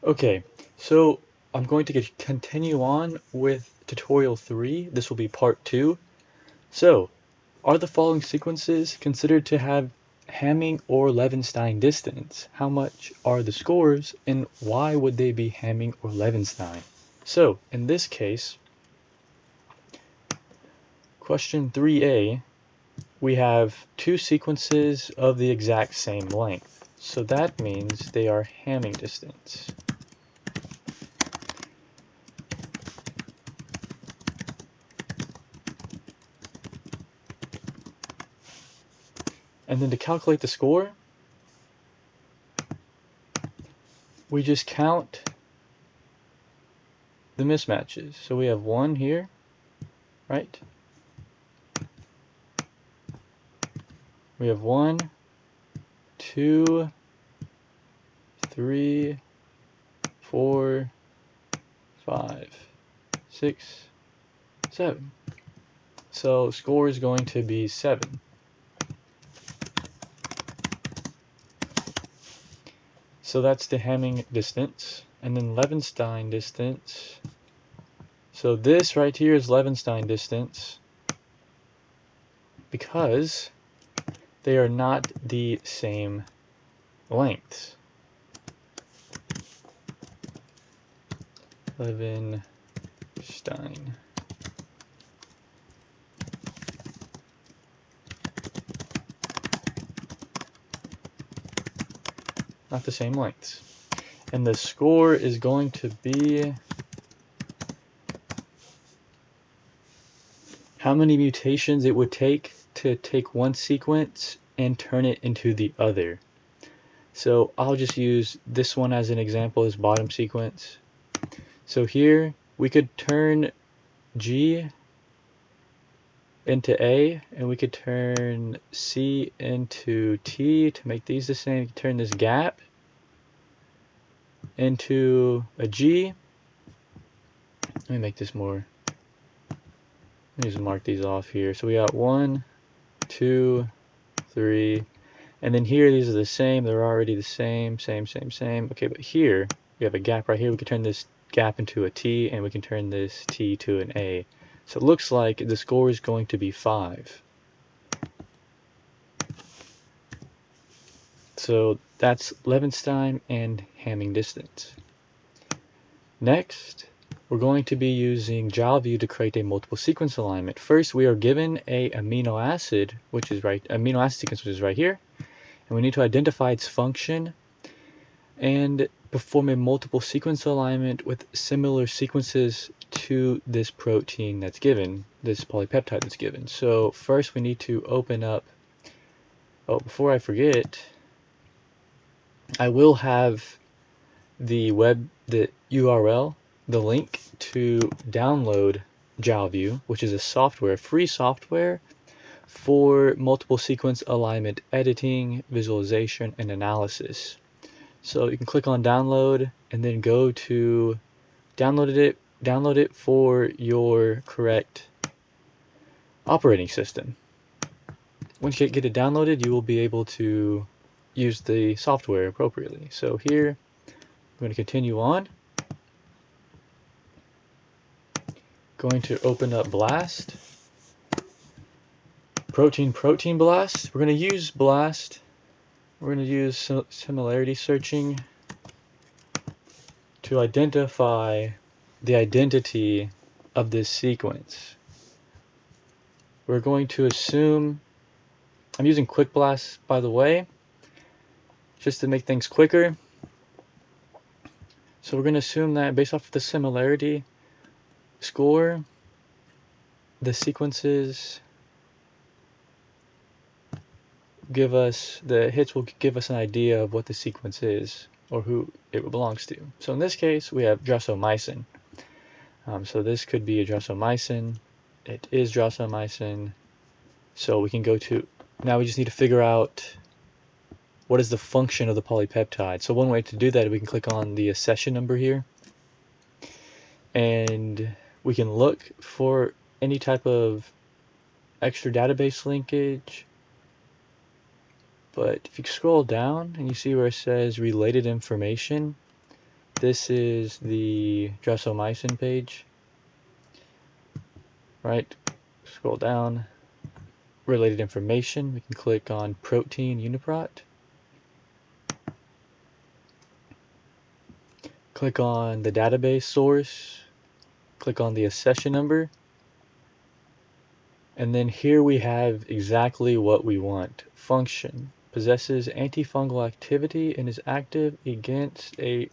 Okay, so I'm going to continue on with tutorial 3. This will be part 2. So, are the following sequences considered to have Hamming or Levenstein distance? How much are the scores, and why would they be Hamming or Levenstein? So, in this case, question 3a, we have two sequences of the exact same length. So that means they are Hamming distance. And then to calculate the score, we just count the mismatches. So we have one here, right? We have 1, 2, 3, 4, 5, 6, 7. So score is going to be 7. So that's the Hamming distance. And then Levenstein distance. So this right here is Levenstein distance because they are not the same lengths. Levenstein. Not the same lengths. And the score is going to be how many mutations it would take to take one sequence and turn it into the other. So I'll just use this one as an example, as bottom sequence. So here we could turn G into A, and we could turn C into T to make these the same. You could turn this gap into a G. Let me make this more. Let me just mark these off here. So we got 1, 2, 3, and then here these are the same. They're already the same. Okay, but here we have a gap right here. We can turn this gap into a T, and we can turn this T to an A. So it looks like the score is going to be 5. So that's Levenstein and Hamming distance. Next, we're going to be using JALView to create a multiple sequence alignment. First, we are given a amino acid sequence, which is right here, and we need to identify its function and perform a multiple sequence alignment with similar sequences to this protein that's given, this polypeptide that's given. So first we need to open up, before I forget, I will have the URL, the link to download JALView, which is a free software for multiple sequence alignment editing, visualization, and analysis. So you can click on download and then go to download it for your correct operating system. Once you get it downloaded, you will be able to use the software appropriately. So here I'm going to continue on. Going to open up BLAST. Protein BLAST. We're going to use BLAST. We're going to use similarity searching to identify the identity of this sequence. We're going to assume, I'm using Quick BLAST by the way, just to make things quicker. So we're going to assume that based off of the similarity score, the sequences give us, the hits will give us an idea of what the sequence is or who it belongs to. So in this case, we have drosomycin. So this could be a drosomycin. It is drosomycin. So we can go to, now we just need to figure out what is the function of the polypeptide. So one way to do that, we can click on the accession number here, and we can look for any type of extra database linkage. But if you scroll down and you see where it says related information, this is the dressomycin page. Right, scroll down, related information, we can click on protein uniprot. Click on the database source, click on the accession number, and then here we have exactly what we want. Function possesses antifungal activity and is active against a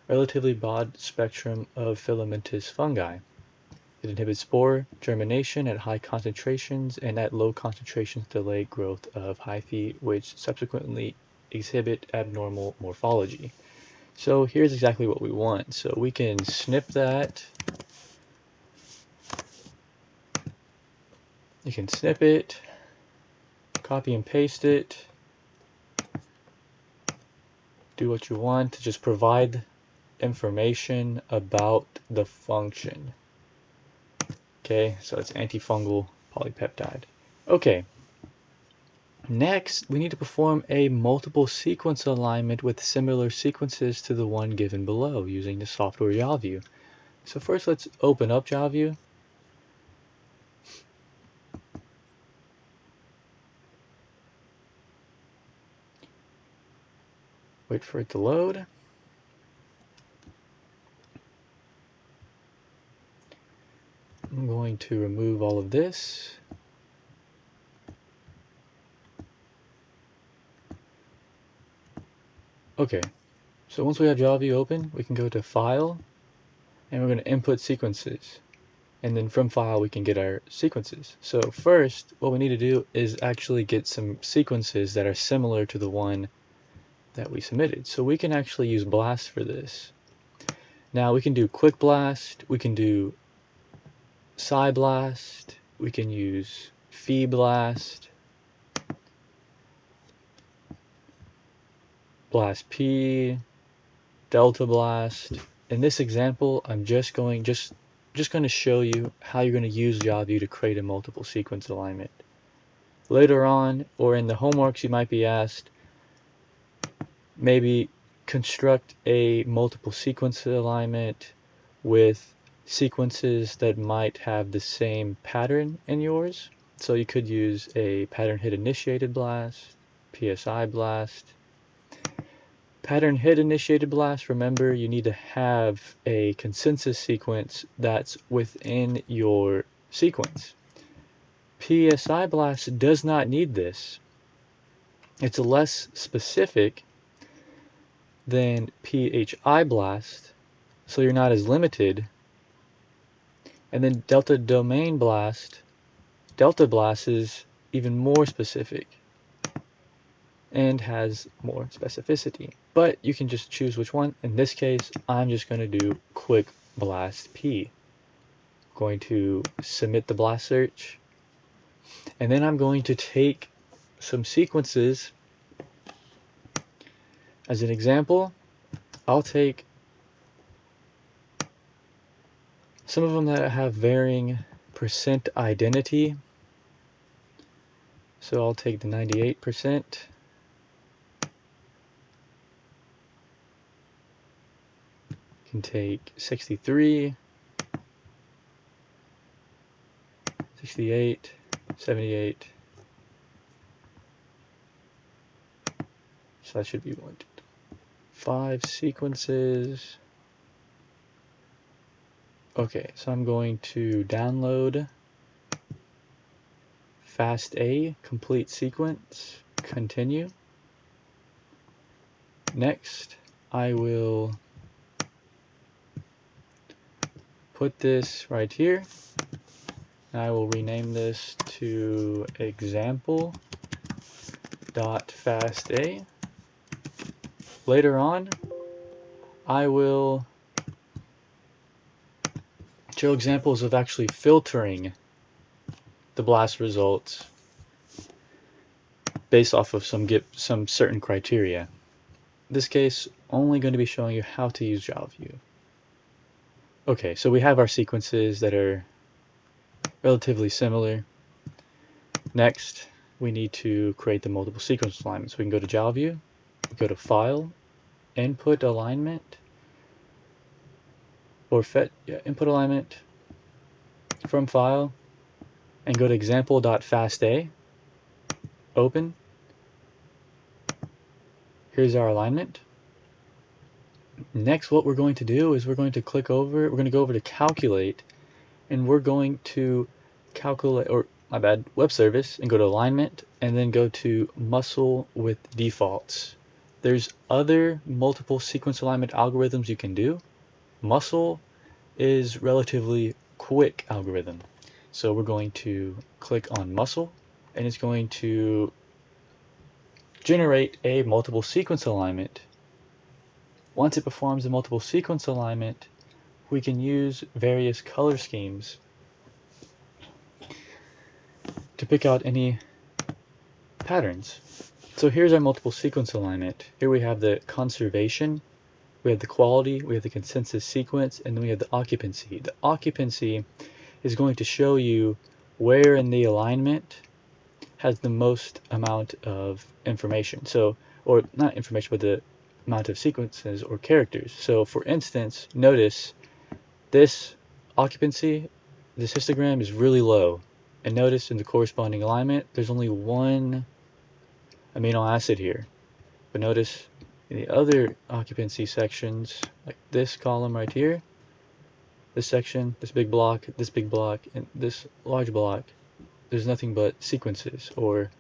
relatively broad spectrum of filamentous fungi. It inhibits spore germination at high concentrations and at low concentrations delay growth of hyphae, which subsequently exhibit abnormal morphology. So here's exactly what we want. So we can snip that. You can snip it, copy and paste it, do what you want to just provide information about the function. Okay, so it's antifungal polypeptide. Okay, next we need to perform a multiple sequence alignment with similar sequences to the one given below using the software JavaView. So first let's open up JavaView. Wait for it to load. I'm going to remove all of this. Okay, so once we have JavaView open, we can go to File, and we're going to input sequences. And then from File, we can get our sequences. So first, what we need to do is actually get some sequences that are similar to the one that we submitted. So we can actually use BLAST for this. Now we can do Quick Blast, we can do PsyBlast, we can use PhiBlast, Blast P, Delta Blast. In this example, I'm just going to show you how you're going to use JavaView to create a multiple sequence alignment. Later on, or in the homeworks, you might be asked, maybe construct a multiple sequence alignment with sequences that might have the same pattern in yours. So you could use a pattern hit initiated blast, PSI blast. Pattern hit initiated blast, remember you need to have a consensus sequence that's within your sequence. PSI blast does not need this. It's less specific than PHI blast, so you're not as limited. And then delta domain blast, delta blast is even more specific and has more specificity. But you can just choose which one. In this case, I'm just going to do Quick Blast P. Going to submit the blast search. And then I'm going to take some sequences. As an example, I'll take some of them that have varying percent identity. So I'll take the 98%. Can take 63, 68, 78. So that should be 5 sequences. Okay, so I'm going to download FASTA complete sequence, continue. Next, I will put this right here. I will rename this to example.fasta. Later on, I will show examples of actually filtering the blast results based off of some certain criteria. In this case, only going to be showing you how to use JavaView. Okay, so we have our sequences that are relatively similar. Next, we need to create the multiple sequence alignments. We can go to JavaView, go to File, Input Alignment, or input alignment from file, and go to example.fasta, open. Here's our alignment. Next, what we're going to do is we're going to go over to calculate, and we're going to calculate, or my bad, web service, and go to alignment, and then go to muscle with defaults. There's other multiple sequence alignment algorithms you can do. Muscle is relatively quick algorithm. So we're going to click on muscle, and it's going to generate a multiple sequence alignment. Once it performs a multiple sequence alignment, we can use various color schemes to pick out any patterns. So here's our multiple sequence alignment. Here we have the conservation, we have the quality, we have the consensus sequence, and then we have the occupancy. The occupancy is going to show you where in the alignment has the most amount of information. So, or not information, but the amount of sequences or characters. So for instance, notice this occupancy, this histogram is really low. And notice in the corresponding alignment, there's only one amino acid here. But notice in the other occupancy sections, like this column right here, this section, this big block, and this large block, there's nothing but sequences or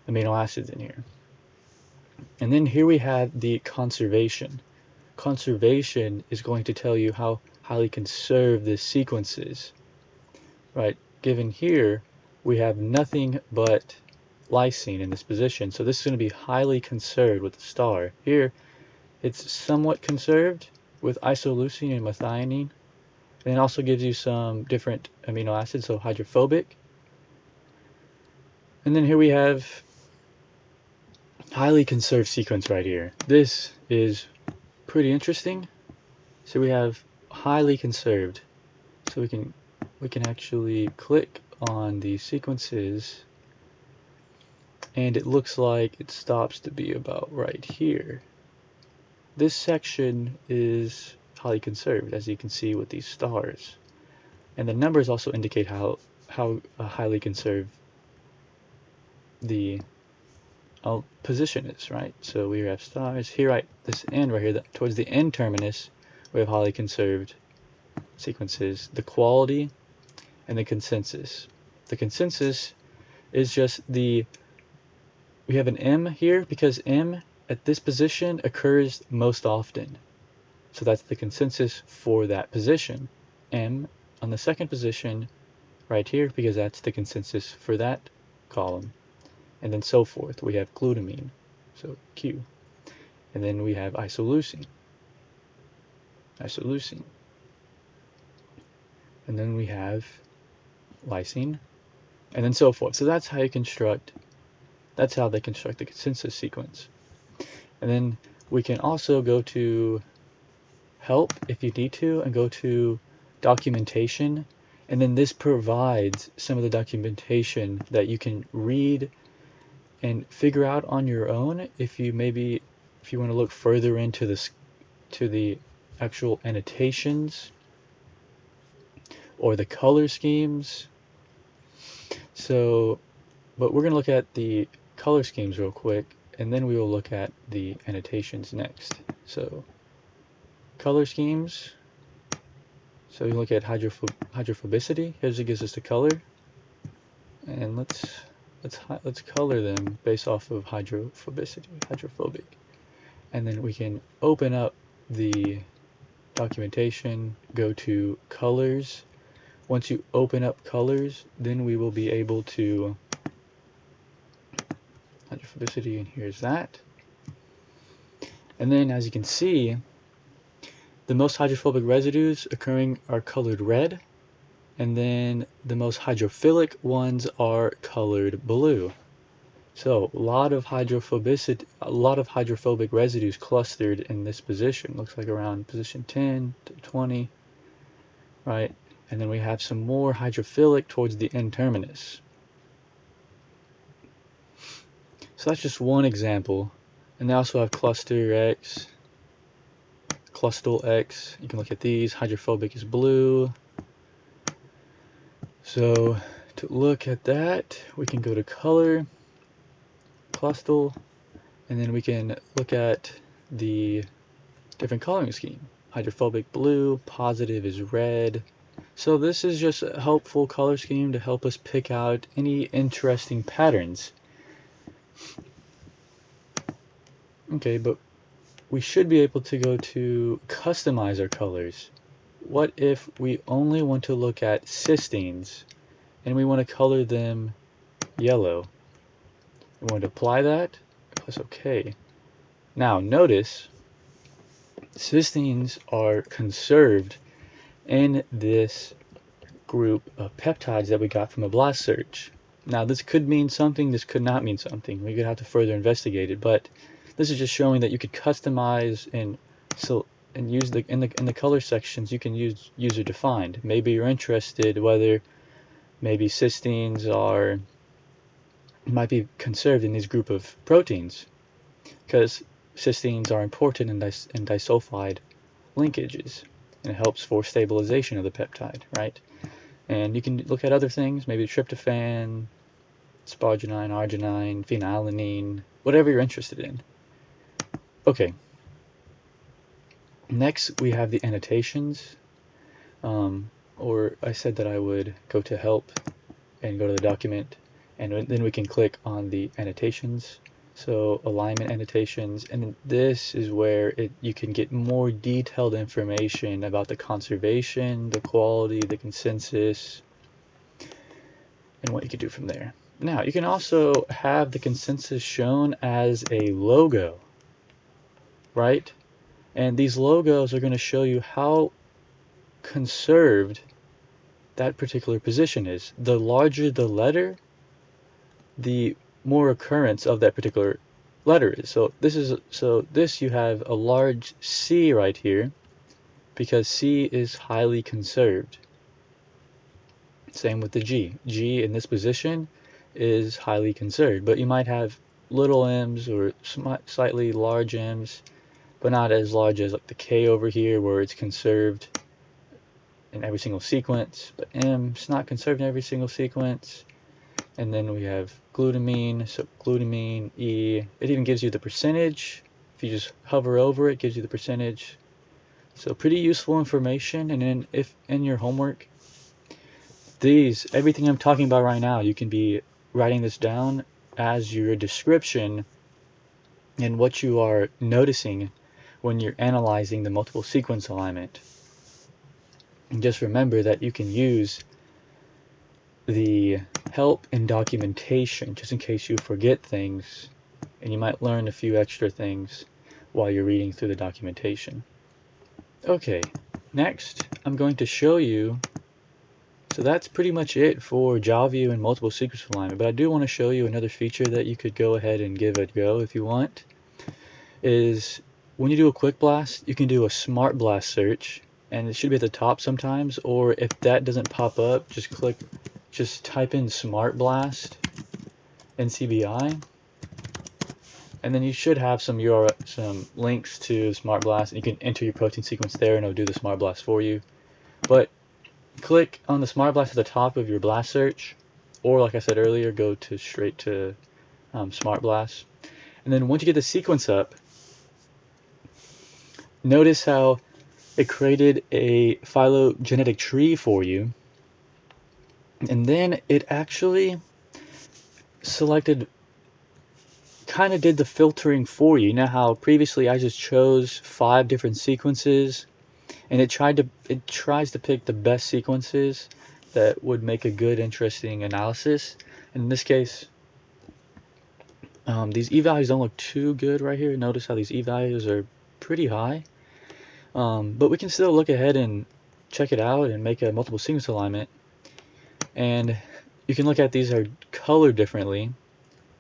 amino acids in here. And then here we have the conservation. Conservation is going to tell you how highly conserved the sequence is. Right, given here, we have nothing but lysine in this position, so this is going to be highly conserved with the star. Here, it's somewhat conserved with isoleucine and methionine, and it also gives you some different amino acids, so hydrophobic. And then here we have highly conserved sequence right here. This is pretty interesting. So we have highly conserved. So we can actually click on the sequences, and it looks like it stops to be about right here. This section is highly conserved, as you can see with these stars. And the numbers also indicate how highly conserved the position is, right? So we have stars here, right? This end right here, towards the end terminus, we have highly conserved sequences. The quality and the consensus. The consensus is just we have an M here because M at this position occurs most often. So that's the consensus for that position. M on the second position right here because that's the consensus for that column. And then so forth. We have glutamine, so Q. And then we have isoleucine. And then we have lysine, and then so forth. So that's how they construct the consensus sequence. And then we can also go to help if you need to, and go to documentation, and then this provides some of the documentation that you can read and figure out on your own if you want to look further into the actual annotations or the color schemes. So, but we're going to look at the color schemes real quick, and then we will look at the annotations next. So, color schemes. So we look at hydrophobicity. Here's it gives us the color, and let's color them based off of hydrophobic. And then we can open up the documentation, go to colors. Once you open up colors, then we will be able to hydrophobicity, and here's that. And then as you can see, the most hydrophobic residues occurring are colored red, and then the most hydrophilic ones are colored blue. So a lot of hydrophobic residues clustered in this position. Looks like around position 10 to 20, right? And then we have some more hydrophilic towards the end terminus. So that's just one example. And they also have cluster X, Clustol X. You can look at these. Hydrophobic is blue. So to look at that, we can go to color, Clustol, and then we can look at the different coloring scheme. Hydrophobic blue, positive is red. So this is just a helpful color scheme to help us pick out any interesting patterns. Okay, but we should be able to go to customize our colors. What if we only want to look at cysteines and we want to color them yellow? We want to apply that, press OK. Now notice cysteines are conserved in this group of peptides that we got from a blast search. Now this could mean something, this could not mean something. We could have to further investigate it, but this is just showing that you could customize and use in the color sections you can use user defined. Maybe you're interested whether maybe cysteines might be conserved in this group of proteins, because cysteines are important in disulfide linkages, and it helps for stabilization of the peptide, right? And you can look at other things, maybe tryptophan, sparginine, arginine, phenylalanine, whatever you're interested in. Okay. Next, we have the annotations. Or I said that I would go to help and go to the document, and then we can click on the annotations. So alignment annotations, and this is where you can get more detailed information about the conservation, the quality, the consensus, and what you can do from there. Now, you can also have the consensus shown as a logo, right? And these logos are going to show you how conserved that particular position is. The larger the letter, the more occurrence of that particular letter is. So this you have a large C right here because C is highly conserved. Same with the G. G in this position is highly conserved, but you might have little m's or slightly large m's, but not as large as like the K over here where it's conserved in every single sequence, but M's not conserved in every single sequence. And then we have glutamine, so glutamine, E, it even gives you the percentage. If you just hover over it, it gives you the percentage. So pretty useful information. And then if in your homework, everything I'm talking about right now, you can be writing this down as your description and what you are noticing when you're analyzing the multiple sequence alignment. And just remember that you can use the help and documentation just in case you forget things, and you might learn a few extra things while you're reading through the documentation. Okay, next I'm going to show you, so that's pretty much it for JAWView and multiple sequence alignment, but I do want to show you another feature that you could go ahead and give it a go if you want. Is when you do a quick blast, you can do a smart blast search, and it should be at the top sometimes, or if that doesn't pop up, just type in smart blast NCBI, and then you should have some links to smart blast, and you can enter your protein sequence there and it'll do the smart blast for you. But click on the smart blast at the top of your blast search, or like I said earlier, go straight to smart blast, and then once you get the sequence up, notice how it created a phylogenetic tree for you, and then it actually kind of did the filtering for you. You know how previously I just chose 5 different sequences, and it tries to pick the best sequences that would make a good, interesting analysis. And in this case, these e-values don't look too good right here. Notice how these e-values are pretty high. But we can still look ahead and check it out and make a multiple sequence alignment. And you can look at these are colored differently.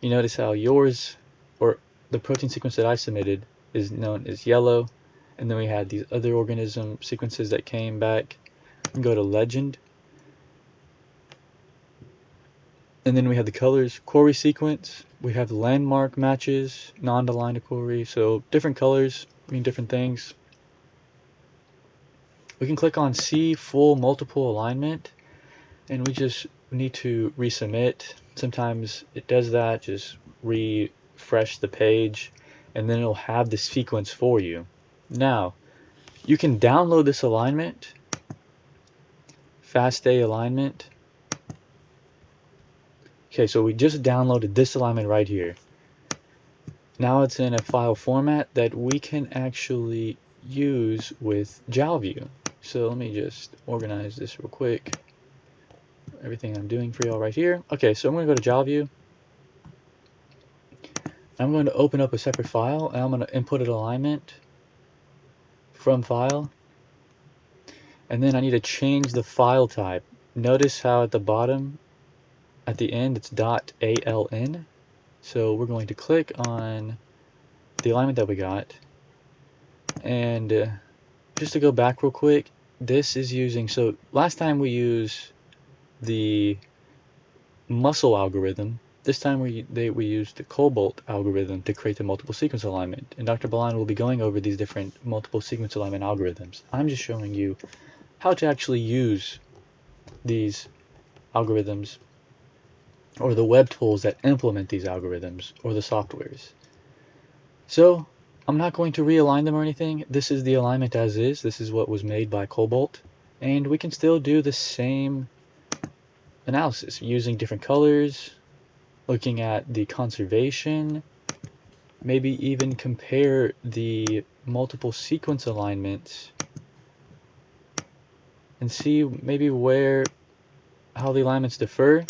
You notice how yours, or the protein sequence that I submitted, is known as yellow. And then we had these other organism sequences that came back. We can go to legend. And then we have the colors, Corey sequence. We have the landmark matches, non-aligned to Corey. So different colors mean different things. we can click on See Full Multiple Alignment, and we just need to resubmit. Sometimes it does that. Just refresh the page, and then it'll have the sequence for you. Now, you can download this alignment, Fast A alignment. Okay, so we just downloaded this alignment right here. Now it's in a file format that we can actually use with JalView. So let me just organize this real quick. Everything I'm doing for y'all right here. Okay, so I'm going to go to JalView. I'm going to open up a separate file, and I'm going to input an alignment from file. And then I need to change the file type. Notice how at the bottom, at the end, it's .aln. So we're going to click on the alignment that we got. And just to go back real quick, this is using, so last time we used the muscle algorithm. This time we used the Cobalt algorithm to create the multiple sequence alignment. And Dr. Balan will be going over these different multiple sequence alignment algorithms. I'm just showing you how to actually use these algorithms, or the web tools that implement these algorithms, or the softwares. So I'm not going to realign them or anything. This is the alignment as is. This is what was made by Cobalt. And we can still do the same analysis using different colors, looking at the conservation, maybe even compare the multiple sequence alignments and see maybe how the alignments differ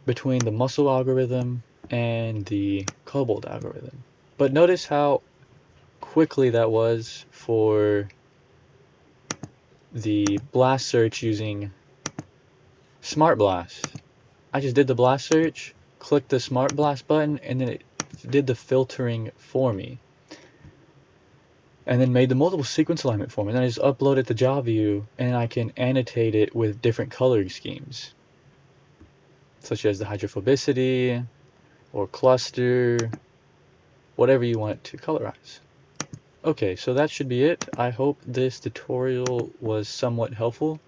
between the muscle algorithm and the Cobalt algorithm. But notice how quickly that was for the blast search using Smart Blast. I just did the blast search, clicked the Smart Blast button, and then it did the filtering for me. And then made the multiple sequence alignment for me. And then I just upload it to JalView, and I can annotate it with different coloring schemes, such as the hydrophobicity or cluster, whatever you want it to colorize. Okay, so that should be it. I hope this tutorial was somewhat helpful.